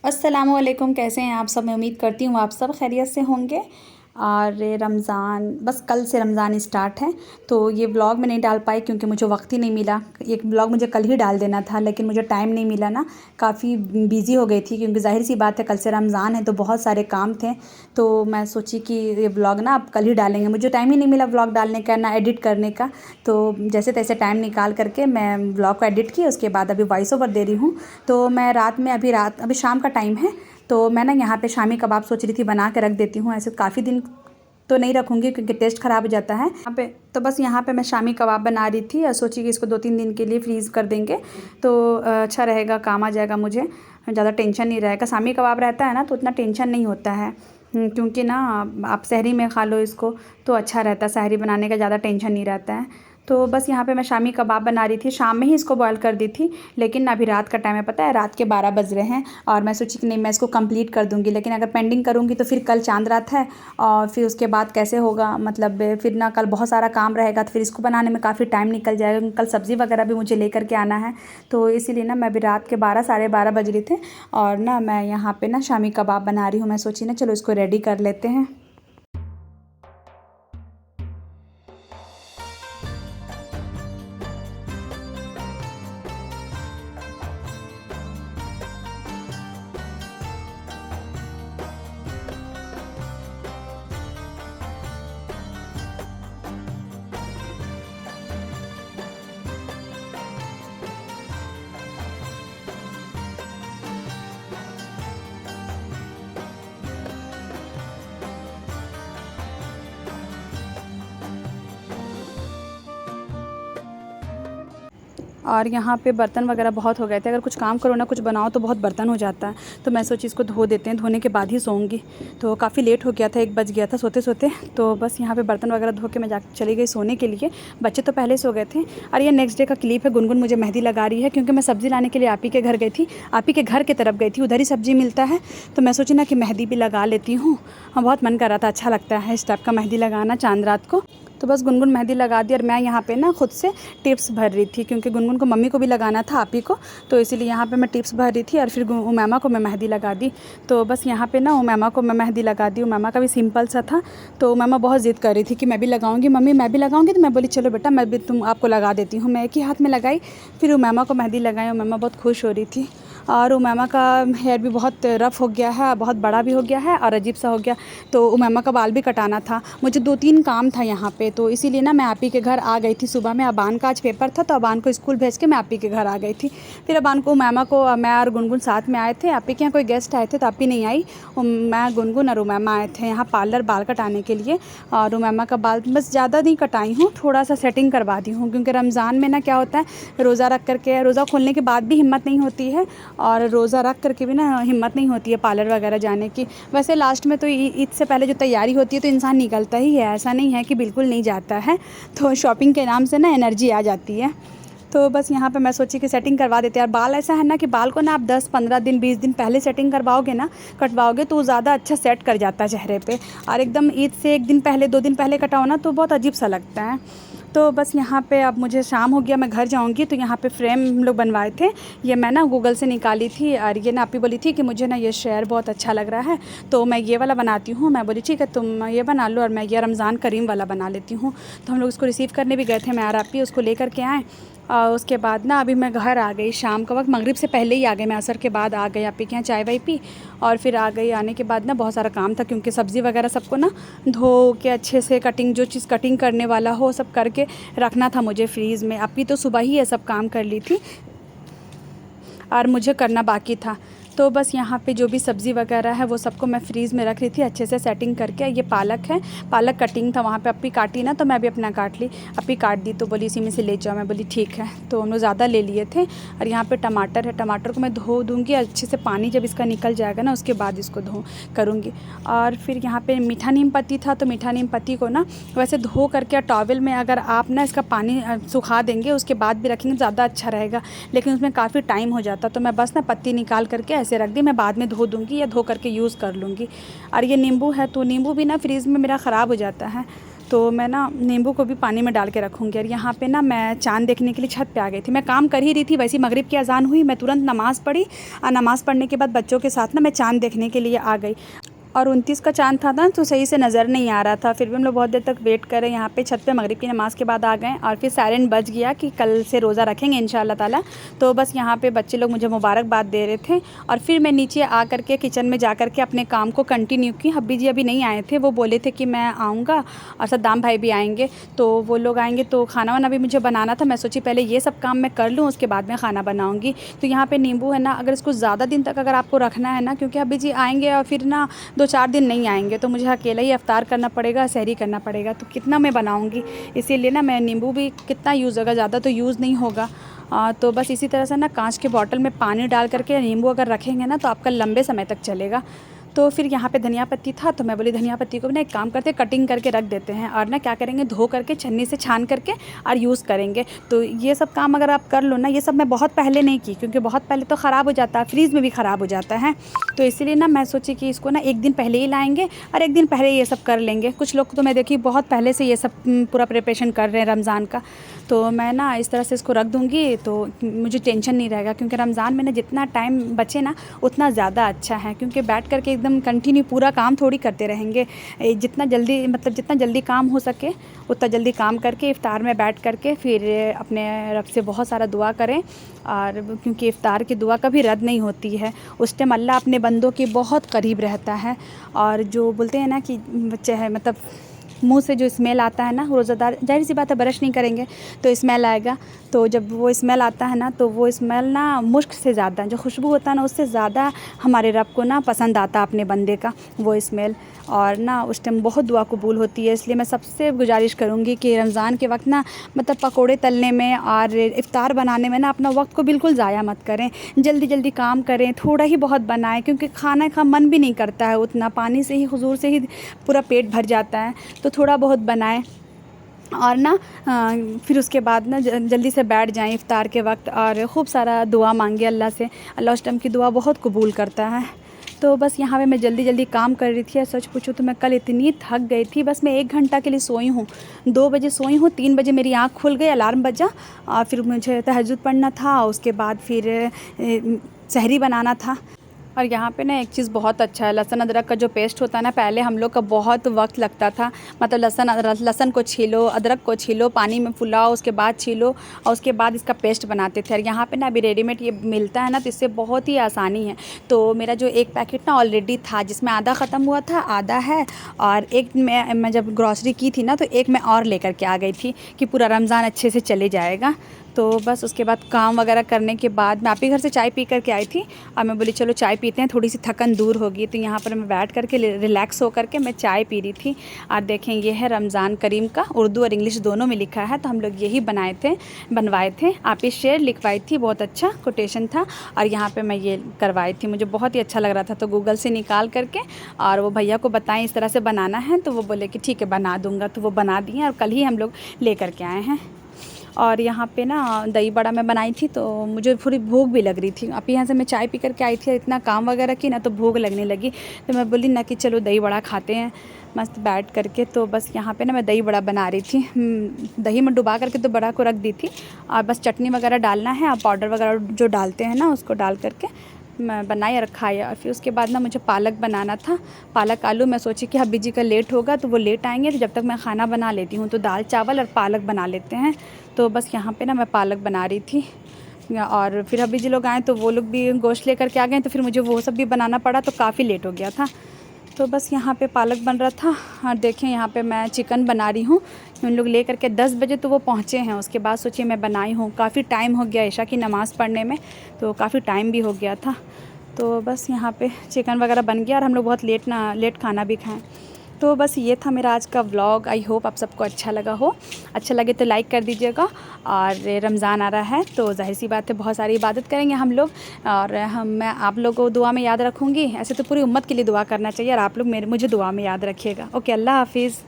अस्सलामुअलैकुम, कैसे हैं आप सब। मैं उम्मीद करती हूँ आप सब खैरियत से होंगे। और रमज़ान बस कल से रमज़ान स्टार्ट है, तो ये व्लॉग मैं नहीं डाल पाई क्योंकि मुझे वक्त ही नहीं मिला। एक व्लॉग मुझे कल ही डाल देना था लेकिन मुझे टाइम नहीं मिला ना, काफ़ी बिज़ी हो गई थी क्योंकि ज़ाहिर सी बात है कल से रमज़ान है तो बहुत सारे काम थे। तो मैं सोची कि ये व्लॉग ना अब कल ही डालेंगे। मुझे टाइम ही नहीं मिला व्लॉग डालने का ना एडिट करने का, तो जैसे तैसे टाइम निकाल करके मैं व्लॉग को एडिट किया। उसके बाद अभी वॉइस ओवर दे रही हूँ। तो मैं अभी शाम का टाइम है, तो मैं ना यहाँ पे शामी कबाब सोच रही थी बना के रख देती हूँ। ऐसे काफ़ी दिन तो नहीं रखूँगी क्योंकि टेस्ट ख़राब हो जाता है यहाँ पे। तो बस यहाँ पे मैं शामी कबाब बना रही थी और सोची कि इसको 2-3 दिन के लिए फ्रीज़ कर देंगे तो अच्छा रहेगा, काम आ जाएगा, मुझे ज़्यादा टेंशन नहीं रहेगा। शामी कबाब रहता है ना तो उतना टेंशन नहीं होता है, क्योंकि ना आप सहरी में खा लो इसको तो अच्छा रहता है। सहरी बनाने का ज़्यादा टेंशन नहीं रहता है। तो बस यहाँ पे मैं शामी कबाब बना रही थी, शाम में ही इसको बॉयल कर दी थी लेकिन अभी रात का टाइम है, पता है रात के 12 बज रहे हैं। और मैं सोची कि नहीं मैं इसको कंप्लीट कर दूँगी, लेकिन अगर पेंडिंग करूँगी तो फिर कल चांद रात है और फिर उसके बाद कैसे होगा, मतलब फिर ना कल बहुत सारा काम रहेगा तो फिर इसको बनाने में काफ़ी टाइम निकल जाएगा। कल सब्ज़ी वगैरह भी मुझे लेकर के आना है, तो इसीलिए ना मैं अभी रात के 12 साढ़े 12 बज रहे थे और ना मैं यहाँ पर ना शामी कबाब बना रही हूँ। मैं सोची ना चलो इसको रेडी कर लेते हैं। और यहाँ पे बर्तन वगैरह बहुत हो गए थे। अगर कुछ काम करो ना, कुछ बनाओ तो बहुत बर्तन हो जाता है, तो मैं सोची इसको धो देते हैं, धोने के बाद ही सोऊंगी। तो काफ़ी लेट हो गया था, 1 बज गया था सोते सोते। तो बस यहाँ पे बर्तन वगैरह धो के मैं जा चली गई सोने के लिए। बच्चे तो पहले सो गए थे। और ये नेक्स्ट डे का क्लिप है। गुनगुन मुझे मेहंदी लगा रही है क्योंकि मैं सब्ज़ी लाने के लिए आप ही के घर गई थी, आप ही के घर की तरफ गई थी, उधर ही सब्ज़ी मिलता है। तो मैं सोची ना कि मेहंदी भी लगा लेती हूँ। हाँ, बहुत मन कर रहा था, अच्छा लगता है इस टाइप का मेहंदी लगाना चांद रात को। तो बस गुनगुन मेहंदी लगा दी और मैं यहाँ पे ना खुद से टिप्स भर रही थी क्योंकि गुनगुन को मम्मी को भी लगाना था आप ही को, तो इसीलिए यहाँ पे मैं टिप्स भर रही थी और फिर उमैमा को मैं मेहंदी लगा दी। तो बस यहाँ पे ना उमैमा को मैं मेहंदी लगा दी। उमैमा का भी सिंपल सा था, तो उमैमा बहुत ज़िद कर रही थी कि मैं भी लगाऊंगी मम्मी, मैं भी लगाऊंगी। तो मैं बोली चलो बेटा मैं भी आपको लगा देती हूँ। मैं एक ही हाथ में लगाई, फिर उमैमा को मेहंदी लगाई। उमैमा बहुत खुश हो रही थी। और उमैमा का हेयर भी बहुत रफ़ हो गया है, बहुत बड़ा भी हो गया है और अजीब सा हो गया। तो उमैमा का बाल भी कटाना था, मुझे 2-3 काम था यहाँ पे, तो इसीलिए ना मैं आप ही के घर आ गई थी। सुबह में अबान का आज पेपर था तो अबान को स्कूल भेज के मैं आप ही के घर आ गई थी। फिर अबान को उमैमा को मैं और गुनगुन साथ में आए थे। आप ही के यहाँ कोई गेस्ट आए थे तो आप ही नहीं आई, मैं गुनगुन और उमैमा आए थे यहाँ पार्लर बाल कटाने के लिए। और उमैमा का बाल बस ज़्यादा नहीं कटाई हूँ, थोड़ा सा सेटिंग करवा दी हूँ क्योंकि रमज़ान में ना क्या होता है, रोज़ा रख करके, रोज़ा खोलने के बाद भी हिम्मत नहीं होती है और रोज़ा रख करके भी ना हिम्मत नहीं होती है पार्लर वगैरह जाने की। वैसे लास्ट में तो ईद से पहले जो तैयारी होती है तो इंसान निकलता ही है, ऐसा नहीं है कि बिल्कुल नहीं जाता है। तो शॉपिंग के नाम से ना एनर्जी आ जाती है। तो बस यहाँ पे मैं सोची कि सेटिंग करवा देते हैं। और बाल ऐसा है ना कि बाल को ना आप 10-15 दिन 20 दिन पहले सेटिंग करवाओगे ना, कटवाओगे तो ज़्यादा अच्छा सेट कर जाता है चेहरे पे। और एकदम ईद से 1 दिन पहले 2 दिन पहले कटाओ ना तो बहुत अजीब सा लगता है। तो बस यहाँ पे अब मुझे शाम हो गया, मैं घर जाऊँगी। तो यहाँ पे फ्रेम हम लोग बनवाए थे, ये मैं ना गूगल से निकाली थी। और ये ना आपी बोली थी कि मुझे ना ये शेयर बहुत अच्छा लग रहा है तो मैं ये वाला बनाती हूँ। मैं बोली ठीक है तुम ये बना लो और मैं ये रमज़ान करीम वाला बना लेती हूँ। तो हम लोग उसको रिसीव करने भी गए थे, मैं और आप ही उसको लेकर के आए। और उसके बाद ना अभी मैं घर आ गई, शाम का वक्त, मगरिब से पहले ही आ गई मैं, असर के बाद आ गई। आप ही के यहाँ चाय वाय पी और फिर आ गई। आने के बाद ना बहुत सारा काम था क्योंकि सब्ज़ी वगैरह सबको ना धो के अच्छे से कटिंग, जो चीज़ कटिंग करने वाला हो सब करके रखना था मुझे फ्रीज़ में। आप ही तो सुबह ही ये सब काम कर ली थी और मुझे करना बाकी था। तो बस यहाँ पे जो भी सब्ज़ी वगैरह है वो सबको मैं फ्रीज़ में रख रही थी अच्छे से सेटिंग करके। ये पालक है, पालक कटिंग था वहाँ पे, अपी काटी ना तो मैं भी अपना काट ली। अपी काट दी तो बोली इसी में से ले जाओ, मैं बोली ठीक है। तो हम लोग ज़्यादा ले लिए थे। और यहाँ पे टमाटर है, टमाटर को मैं धो दूँगी अच्छे से, पानी जब इसका निकल जाएगा ना उसके बाद इसको धो करूँगी। और फिर यहाँ पे मीठा नीम पत्ती था, तो मीठा नीम पत्ती को ना वैसे धो करके टॉवल में अगर आप ना इसका पानी सुखा देंगे उसके बाद भी रखेंगे ज़्यादा अच्छा रहेगा, लेकिन उसमें काफ़ी टाइम हो जाता। तो मैं बस ना पत्ती निकाल करके ऐसे रख दी, मैं बाद में धो दूँगी या धो करके यूज़ कर लूँगी। और ये नींबू है, तो नींबू भी ना फ्रीज़ में मेरा ख़राब हो जाता है, तो मैं ना नींबू को भी पानी में डाल के रखूँगी। और यहाँ पे ना मैं चाँद देखने के लिए छत पे आ गई थी। मैं काम कर ही रही थी, वैसे ही मगरिब की अज़ान हुई, मैं तुरंत नमाज़ पढ़ी और नमाज़ पढ़ने के बाद बच्चों के साथ ना मैं चाँद देखने के लिए आ गई। और 29 का चाँद था ना, तो सही से नज़र नहीं आ रहा था। फिर भी हम लोग बहुत देर तक वेट करें यहाँ पे छत पे, मगरिब की नमाज़ के बाद आ गए। और फिर सायरन बज गया कि कल से रोज़ा रखेंगे इंशाअल्लाह ताला। तो बस यहाँ पे बच्चे लोग मुझे मुबारकबाद दे रहे थे। और फिर मैं नीचे आ कर के किचन में जा कर के अपने काम को कंटिन्यू की। हब्बी जी अभी नहीं आए थे, वो बोले थे कि मैं आऊँगा और सद्दाम भाई भी आएँगे, तो वो लोग आएँगे तो खाना वाना भी मुझे बनाना था। मैं सोची पहले ये सब काम मैं कर लूँ, उसके बाद मैं खाना बनाऊँगी। तो यहाँ पर नींबू है ना, अगर इसको ज़्यादा दिन तक अगर आपको रखना है ना, क्योंकि हब्बी जी आएँगे और फिर ना 2-4 दिन नहीं आएंगे, तो मुझे अकेला ही इफ्तार करना पड़ेगा, सहरी करना पड़ेगा, तो कितना मैं बनाऊंगी। इसीलिए ना मैं नींबू भी कितना यूज़ होगा, ज़्यादा तो यूज़ नहीं होगा। तो बस इसी तरह से ना कांच के बॉटल में पानी डाल करके नींबू अगर रखेंगे ना, तो आपका लंबे समय तक चलेगा। तो फिर यहाँ पे धनिया पत्ती था, तो मैं बोली धनिया पत्ती को भी ना एक काम करते कटिंग करके रख देते हैं, और ना क्या करेंगे, धो करके छन्नी से छान करके और यूज़ करेंगे। तो ये सब काम अगर आप कर लो ना, ये सब मैं बहुत पहले नहीं की, क्योंकि बहुत पहले तो ख़राब हो जाता है, फ्रीज़ में भी ख़राब हो जाता है। तो इसीलिए ना मैं सोची कि इसको ना एक दिन पहले ही लाएँगे और एक दिन पहले ये सब कर लेंगे। कुछ लोग तो मैं देखी बहुत पहले से ये सब पूरा प्रिपरेशन कर रहे हैं रमज़ान का। तो मैं ना इस तरह से इसको रख दूँगी, तो मुझे टेंशन नहीं रहेगा, क्योंकि रमज़ान में ना जितना टाइम बचे ना उतना ज़्यादा अच्छा है, क्योंकि बैठ कर के एकदम कंटिन्यू पूरा काम थोड़ी करते रहेंगे। जितना जल्दी मतलब जितना जल्दी काम हो सके उतना जल्दी काम करके इफ़्तार में बैठ करके फिर अपने रब से बहुत सारा दुआ करें। और क्योंकि इफ़्तार की दुआ कभी रद्द नहीं होती है, उस टाइम अल्लाह अपने बंदों के बहुत करीब रहता है। और जो बोलते हैं ना कि बच्चे है मतलब मुंह से जो स्मेल आता है ना, रोज़ादार ज़ाहिर सी बात है ब्रश नहीं करेंगे तो स्मेल आएगा। तो जब वो स्मेल आता है ना, तो वो स्मेल ना मुश्क से ज़्यादा, जो खुशबू होता है ना, उससे ज़्यादा हमारे रब को ना पसंद आता अपने बंदे का वो स्मेल। और ना उस टाइम बहुत दुआ कबूल होती है। इसलिए मैं सबसे गुजारिश करूँगी कि रमज़ान के वक्त ना मतलब पकोड़े तलने में और इफ़्तार बनाने में ना अपना वक्त को बिल्कुल ज़ाया मत करें। जल्दी जल्दी काम करें, थोड़ा ही बहुत बनाएं, क्योंकि खाने का मन भी नहीं करता है उतना, पानी से ही हुजूर से ही पूरा पेट भर जाता है। तो थोड़ा बहुत बनाएं और ना फिर उसके बाद ना जल्दी से बैठ जाएं इफ़्तार के वक्त और ख़ूब सारा दुआ मांगे अल्लाह से। अल्लाह उस टाइम की दुआ बहुत कबूल करता है। तो बस यहाँ पे मैं जल्दी जल्दी काम कर रही थी। और सच पूछूँ तो मैं कल इतनी थक गई थी, बस मैं 1 घंटा के लिए सोई हूँ। 2 बजे सोई हूँ, 3 बजे मेरी आँख खुल गई, अलार्म बजा और फिर मुझे तहज्जुद पढ़ना था, उसके बाद फिर सहरी बनाना था। और यहाँ पे ना एक चीज़ बहुत अच्छा है, लहसुन अदरक का जो पेस्ट होता है ना, पहले हम लोग का बहुत वक्त लगता था। मतलब लहसुन को छीलो, अदरक को छीलो, पानी में फुलाओ, उसके बाद छीलो और उसके बाद इसका पेस्ट बनाते थे। और यहाँ पे ना अभी रेडीमेड ये मिलता है ना, तो इससे बहुत ही आसानी है। तो मेरा जो एक पैकेट ना ऑलरेडी था, जिसमें आधा ख़त्म हुआ था, आधा है, और एक मैं जब ग्रॉसरी की थी ना, तो एक मैं और लेकर के आ गई थी कि पूरा रमज़ान अच्छे से चले जाएगा। तो बस उसके बाद काम वगैरह करने के बाद मैं आप ही घर से चाय पी करके आई थी और मैं बोली चलो चाय पीते हैं, थोड़ी सी थकन दूर होगी। तो यहाँ पर मैं बैठ करके रिलैक्स हो करके मैं चाय पी रही थी। और देखें ये है रमज़ान करीम का, उर्दू और इंग्लिश दोनों में लिखा है। तो हम लोग यही बनवाए थे। आप ही शेर लिखवाई थी, बहुत अच्छा कोटेशन था। और यहाँ पर मैं ये करवाई थी, मुझे बहुत ही अच्छा लग रहा था। तो गूगल से निकाल करके और वो भैया को बताएं इस तरह से बनाना है, तो वो बोले कि ठीक है बना दूँगा। तो वो बना दिए और कल ही हम लोग ले करके आए हैं। और यहाँ पे ना दही बड़ा मैं बनाई थी, तो मुझे थोड़ी भूख भी लग रही थी। अब यहाँ से मैं चाय पी करके आई थी, इतना काम वगैरह की ना, तो भूख लगने लगी। तो मैं बोली ना कि चलो दही बड़ा खाते हैं मस्त बैठ करके। तो बस यहाँ पे ना मैं दही बड़ा बना रही थी। दही में डुबा करके तो बड़ा को रख दी थी और बस चटनी वगैरह डालना है और पाउडर वगैरह जो डालते हैं ना, उसको डाल करके मैं बनाई और खाया। और फिर उसके बाद ना मुझे पालक बनाना था, पालक आलू। मैं सोची कि हब्बी जी का लेट होगा तो वो लेट आएंगे, तो जब तक मैं खाना बना लेती हूँ, तो दाल चावल और पालक बना लेते हैं। तो बस यहाँ पे ना मैं पालक बना रही थी। और फिर हब्बी जी लोग आए तो वो लोग भी गोश्त लेकर के आ गए, तो फिर मुझे वो सब भी बनाना पड़ा, तो काफ़ी लेट हो गया था। तो बस यहाँ पे पालक बन रहा था। और देखें यहाँ पे मैं चिकन बना रही हूँ। उन लोग ले करके 10 बजे तो वो पहुँचे हैं, उसके बाद सोचिए मैं बनाई हूँ। काफ़ी टाइम हो गया ईशा की नमाज़ पढ़ने में, तो काफ़ी टाइम भी हो गया था। तो बस यहाँ पे चिकन वगैरह बन गया और हम लोग बहुत लेट खाना भी खाएं। तो बस ये था मेरा आज का व्लॉग। आई होप आप सबको अच्छा लगा हो। अच्छा लगे तो लाइक कर दीजिएगा। और रमज़ान आ रहा है तो जाहिर सी बात है बहुत सारी इबादत करेंगे हम लोग, और मैं आप लोगों को दुआ में याद रखूँगी। ऐसे तो पूरी उम्मत के लिए दुआ करना चाहिए और आप लोग मुझे दुआ में याद रखिएगा। ओके, अल्लाह हाफिज़।